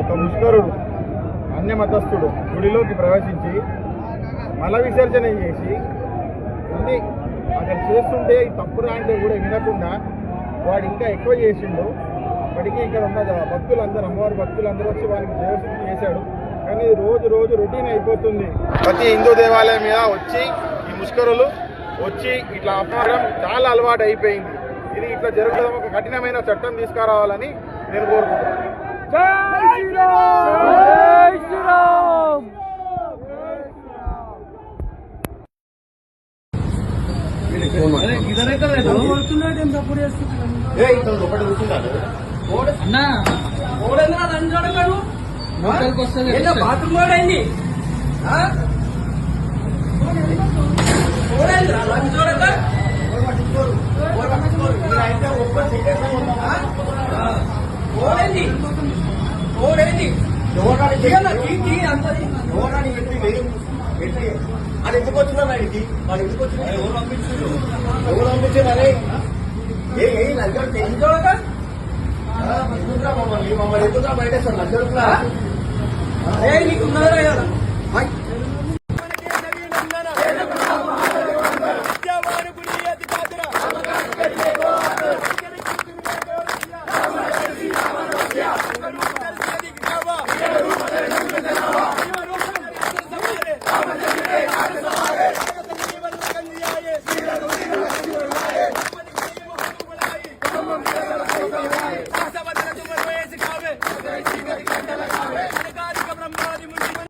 ఒక ముష్కరుడు అన్యమతస్థుడు గుడిలోకి ప్రవేశించి మల విసర్జన చేసి అన్ని అక్కడ చేస్తుంటే తప్పురా అంటే కూడా వినకుండా వాడు ఇంకా ఎక్కువ చేసిండు. వాడికి ఇక్కడ ఉన్న భక్తులందరూ అమ్మవారి భక్తులందరూ వచ్చి వారికి దేవస్థితి చేశాడు. కానీ రోజు రోజు రొటీన్ అయిపోతుంది. ప్రతి హిందూ దేవాలయం మీద వచ్చి ఈ ముష్కరులు వచ్చి ఇట్లా అపమానం చాలా అలవాటు అయిపోయింది. ఇది ఇట్లా జరగడం ఒక కఠినమైన చట్టం తీసుకురావాలని నేను కోరుకుంటున్నాను. జై శ్రీరామ్, జై శ్రీరామ్. అది ఎందుకు వచ్చినా వాడికి వాడు ఎందుకు వచ్చినా ఎవరు పంపించారు ఎవరు పంపించారే మమ్మల్ని ఎందుకు బయటేస్తారు లక్ష రూపాయలు నీకు